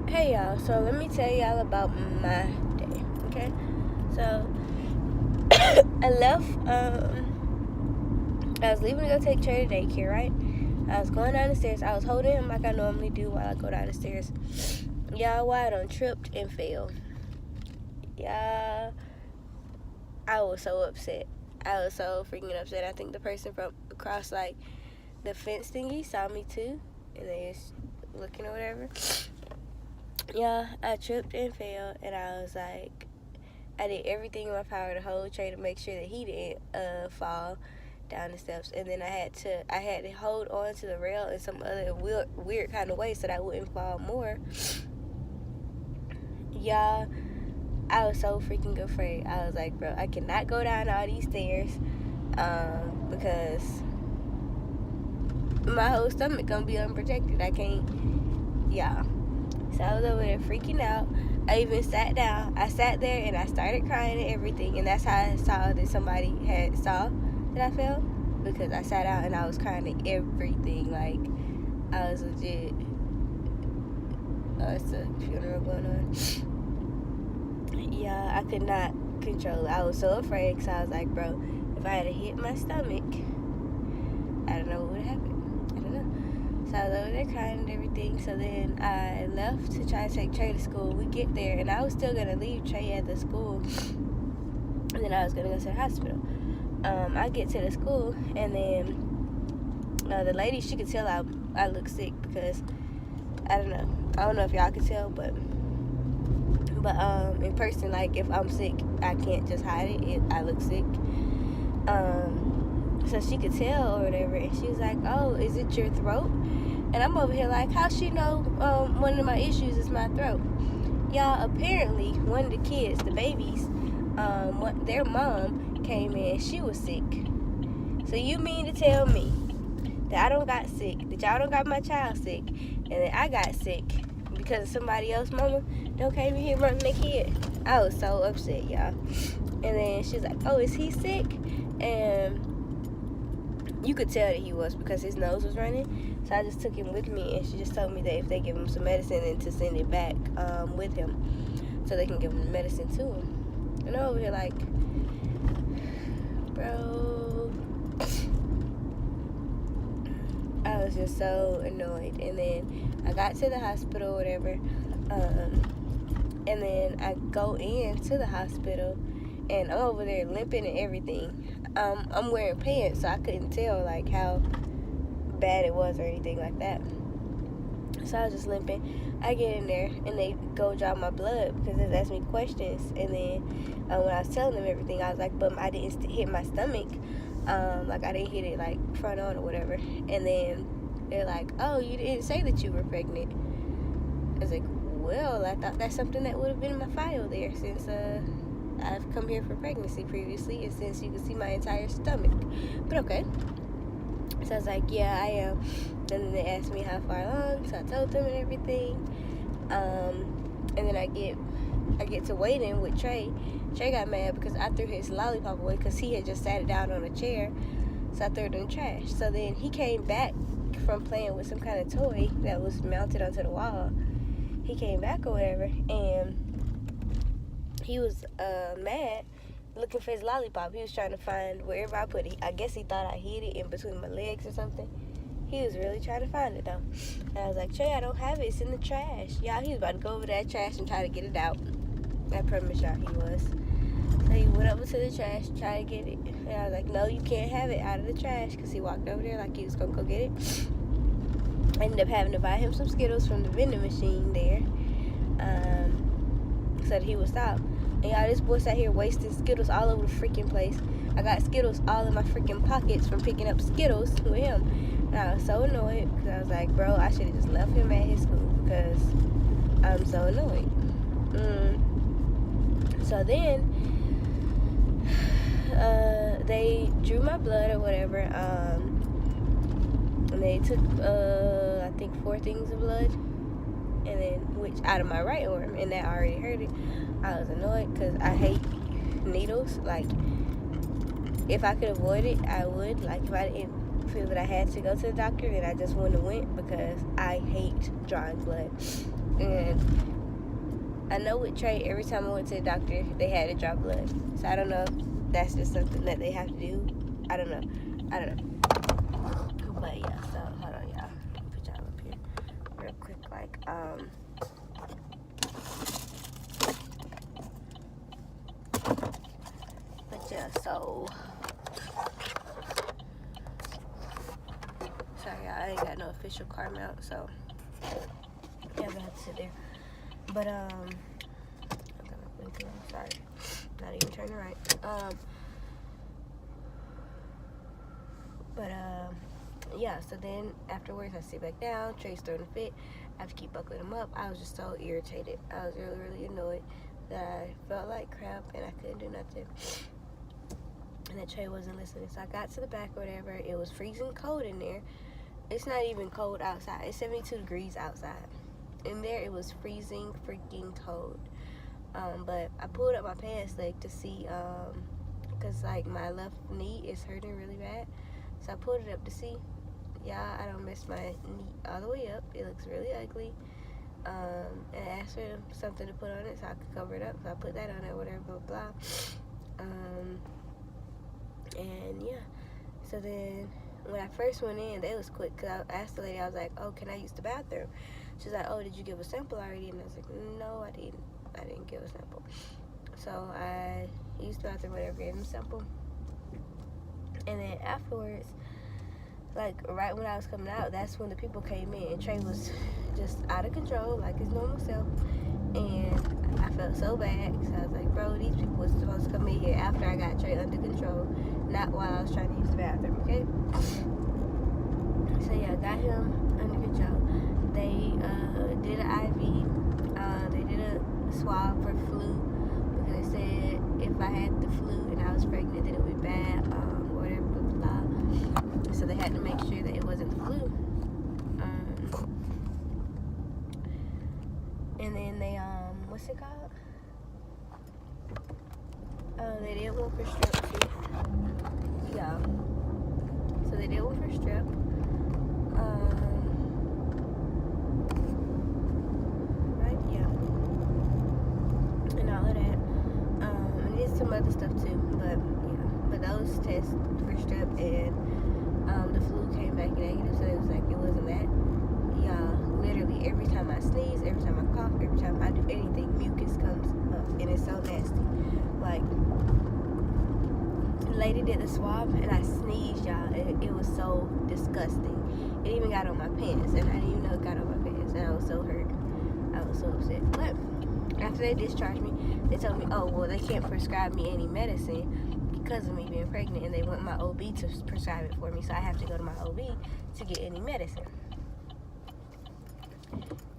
Hey y'all, so let me tell y'all about my day, okay? So I left, I was leaving to go take Trey to daycare, right? I was going down the stairs. I was holding him like I normally do while I go down the stairs. Y'all, why I done tripped and fell. Y'all, I was so upset. I was so freaking upset. I think the person from across, like, the fence thingy saw me too, and they was looking or whatever. Yeah, I tripped and fell, and I was like, I did everything in my power to hold Trey to make sure that he didn't fall down the steps, and then I had to hold on to the rail in some other weird kind of way so that I wouldn't fall more. Y'all, I was so freaking afraid. I was like, bro, I cannot go down all these stairs because my whole stomach gonna be unprotected. I can't, y'all. So I was over there freaking out. I even sat down. I sat there and I started crying and everything. And that's how I saw that somebody had saw that I fell. Because I sat out and I was crying at everything. Like, I was legit. It's a funeral going on. Yeah, I could not control it. I was so afraid because I was like, bro, if I had hit my stomach, I don't know what would happen. I don't know. So I was over there crying and everything. So then I left to try to take Trey to school. We get there, and I was still going to leave Trey at the school. And then I was going to go to the hospital. I get to the school, and then the lady, she could tell I look sick because, I don't know if y'all could tell, but in person, like, if I'm sick, I can't just hide it. I look sick. So she could tell or whatever, and she was like, oh, is it your throat? And I'm over here like, how she know one of my issues is my throat? Y'all, apparently, one of the kids, the babies, their mom came in, she was sick. So you mean to tell me that I don't got sick, that y'all don't got my child sick, and that I got sick because somebody else's mama don't came in here running their kid? I was so upset, y'all. And then she was like, oh, is he sick? And you could tell that he was because his nose was running. So I just took him with me, and she just told me that if they give him some medicine, and to send it back with him so they can give him the medicine to him. And I'm over here like, bro, I was just so annoyed. And then I got to the hospital or whatever, and then I go into the hospital, and I'm over there limping and everything. I'm wearing pants, so I couldn't tell like how bad it was or anything like that. So I was just limping. I get in there, and they go draw my blood because they asked me questions. And then when I was telling them everything, I was like, but I didn't hit my stomach. Like, I didn't hit it like front on or whatever. And then they're like, oh, you didn't say that you were pregnant. I was like, well, I thought that's something that would have been in my file there since I've come here for pregnancy previously, and since you can see my entire stomach. But okay. So I was like, yeah, I am. And then they asked me how far along, so I told them and everything. And then I get to waiting with Trey. Trey got mad because I threw his lollipop away because he had just sat it down on a chair. So I threw it in the trash. So then he came back from playing with some kind of toy that was mounted onto the wall. He came back or whatever, and he was mad, looking for his lollipop. He was trying to find wherever I put it. I guess he thought I hid it in between my legs or something. He was really trying to find it, though. And I was like, Trey, I don't have it. It's in the trash. Y'all, he was about to go over that trash and try to get it out. I promise y'all he was. So he went over to the trash, tried to get it. And I was like, no, you can't have it out of the trash, because he walked over there like he was going to go get it. I ended up having to buy him some Skittles from the vending machine there, so that he would stop. And y'all, this boy sat here wasting Skittles all over the freaking place. I got Skittles all in my freaking pockets from picking up Skittles with him. And I was so annoyed because I was like, bro, I should have just left him at his school because I'm so annoyed. So then they drew my blood or whatever. And they took, I think, 4 things of blood. And then, which out of my right arm, and that already hurt it. I was annoyed because I hate needles. Like, if I could avoid it, I would. Like, if I didn't feel that I had to go to the doctor, then I just wouldn't have went because I hate drawing blood. And I know with Trey, every time I went to the doctor, they had to draw blood. So I don't know if that's just something that they have to do. I don't know. But yeah, so hold on, y'all. Put y'all up here real quick, like, but yeah, so sorry, y'all, I ain't got no official car mount, so yeah, I'm gonna have to sit there. But sorry, not even turning right. Yeah, so then afterwards I sit back down. Trey's throwing a fit. I have to keep buckling him up. I was just so irritated. I was really, really annoyed that I felt like crap and I couldn't do nothing. And that Trey wasn't listening. So I got to the back or whatever. It was freezing cold in there. It's not even cold outside. It's 72 degrees outside. In there it was freezing freaking cold. But I pulled up my pants leg to see, because like my left knee is hurting really bad. So I pulled it up to see. Yeah, I don't mess my knee all the way up. It looks really ugly. And I asked her something to put on it so I could cover it up. So I put that on it, whatever, blah, blah. And yeah. So then when I first went in, they was quick. Because I asked the lady, I was like, oh, can I use the bathroom? She was like, oh, did you give a sample already? And I was like, no, I didn't give a sample. So I used the bathroom, whatever, gave him a sample. And then afterwards, like right when I was coming out, that's when the people came in. And Trey was just out of control, like his normal self. And I felt so bad because I was like, bro, these people were supposed to come in here after I got Trey under control, not while I was trying to use the bathroom, okay? So yeah, I got him under control. They did an IV. They did a swab for flu because they said if I had the flu and I was pregnant, then it would be bad, whatever, blah, blah. So they had to make sure that it wasn't the flu. And then they, what's it called? They did one for strep too. Yeah. So they did one for strep. Right, yeah. And all of that. And did some other stuff too, but yeah. But those tests for strep and the flu came back negative, so it was like it wasn't that. Yeah, literally every time I sneeze, every time I cough, every time I do anything, mucus comes up, and it's so nasty. Like, the lady did the swab, and I sneezed, y'all. It was so disgusting. It even got on my pants, and I didn't even know it got on my pants, and I was so hurt. I was so upset. But after they discharged me, they told me, oh, well, they can't prescribe me any medicine because of me being pregnant, and they want my OB to prescribe it for me, so I have to go to my OB to get any medicine.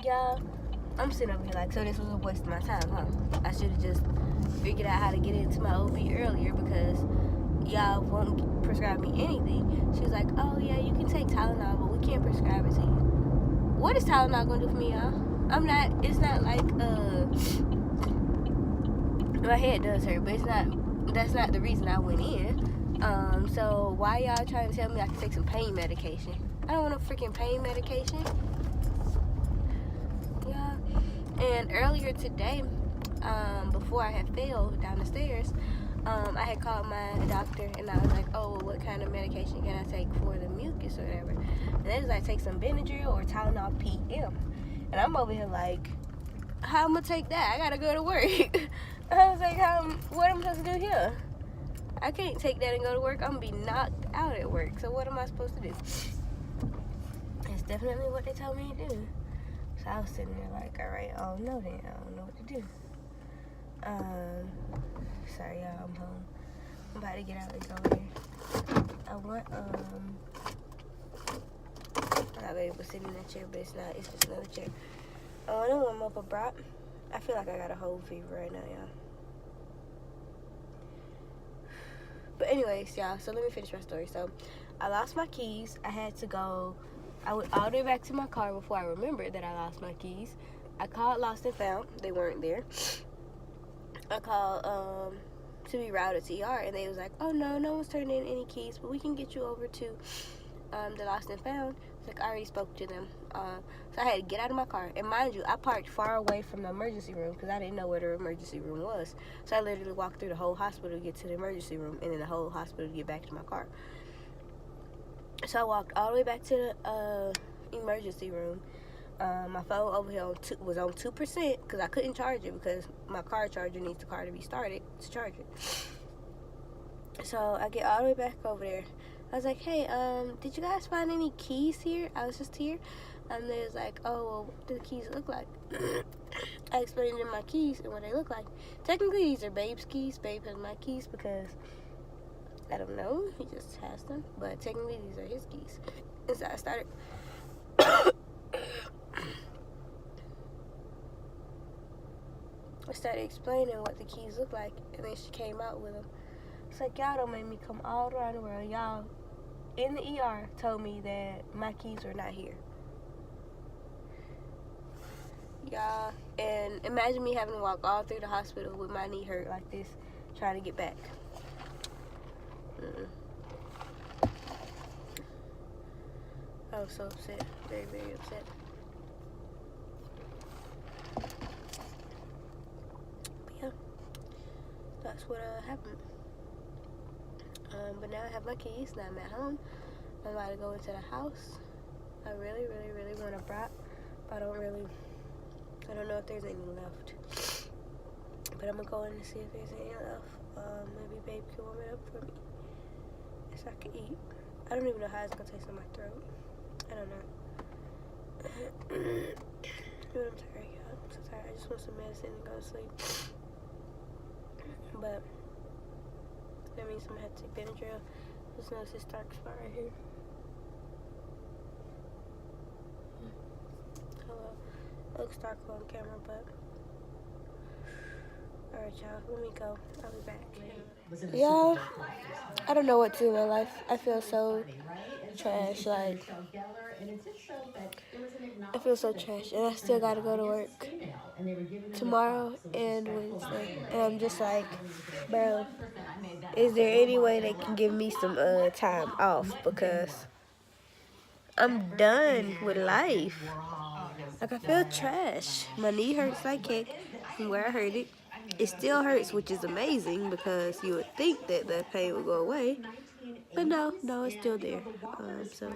Y'all, I'm sitting over here like, so this was a waste of my time, huh? I should have just figured out how to get into my OB earlier because y'all won't prescribe me anything. She was like, oh yeah, you can take Tylenol, but we can't prescribe it to you. What is Tylenol gonna do for me, y'all? It's not like, my head does hurt, but that's not the reason I went in. So why y'all trying to tell me I can take some pain medication? I don't want no freaking pain medication. Yeah. And earlier today, before I had fell down the stairs, I had called my doctor and I was like, oh, well, what kind of medication can I take for the mucus or whatever? And they was like, take some Benadryl or Tylenol PM. And I'm over here like, how am I gonna take that? I gotta go to work. I was like, what am I supposed to do here? I can't take that and go to work. I'm gonna be knocked out at work. So what am I supposed to do? It's definitely what they told me to do. So I was sitting there like, all right, I don't know then. I don't know what to do. Sorry y'all, I'm home. I'm about to get out and go here. I want, my baby was sitting in that chair, but it's not. It's just another chair. I don't warm up a brat. I feel like I got a whole fever right now, y'all. But anyways, y'all, so let me finish my story. So I lost my keys. I had to go. I went all the way back to my car before I remembered that I lost my keys. I called Lost and Found. They weren't there. I called to be routed to ER, and they was like, oh, no one's turned in any keys, but we can get you over to the Lost and Found. It's like, I already spoke to them. So I had to get out of my car. And mind you, I parked far away from the emergency room because I didn't know where the emergency room was. So I literally walked through the whole hospital to get to the emergency room and then the whole hospital to get back to my car. So I walked all the way back to the emergency room. My phone over here was on 2% because I couldn't charge it because my car charger needs the car to be started to charge it. So I get all the way back over there. I was like, hey, did you guys find any keys here? I was just here. And they was like, oh, well, what do the keys look like? I explained them my keys and what they look like. Technically, these are Babe's keys. Babe has my keys because, I don't know, he just has them. But technically, these are his keys. And so I started... I started explaining what the keys look like. And then she came out with them. It's like, y'all don't make me come all around the world. Y'all, in the ER, told me that my keys were not here. Y'all, and imagine me having to walk all through the hospital with my knee hurt like this, trying to get back. I was so upset, very, very upset. But yeah, that's what happened. But now I have my keys. Now I'm at home. I'm about to go into the house. I really, really, really want a brat, but I don't know if there's any left. But I'm gonna go in and see if there's any left. Maybe Babe can warm it up for me so I can eat. I don't even know how it's gonna taste in my throat. I don't know. Dude, I'm tired, y'all. I'm so tired. I just want some medicine and go to sleep. But that means I'm gonna have to take Benadryl. Just notice this dark spot right here. Hello. It looks dark on camera, but alright, y'all. Let me go. I'll be back. Y'all, I don't know what to do in my life. I feel so trash. Like, I feel so trash, and I still gotta go to work tomorrow and Wednesday. And I'm just like, bro, is there any way they can give me some time off? Because I'm done with life. Like, I feel trash. My knee hurts like heck from where I hurt it. It still hurts, which is amazing because you would think that the pain would go away. But no, it's still there. So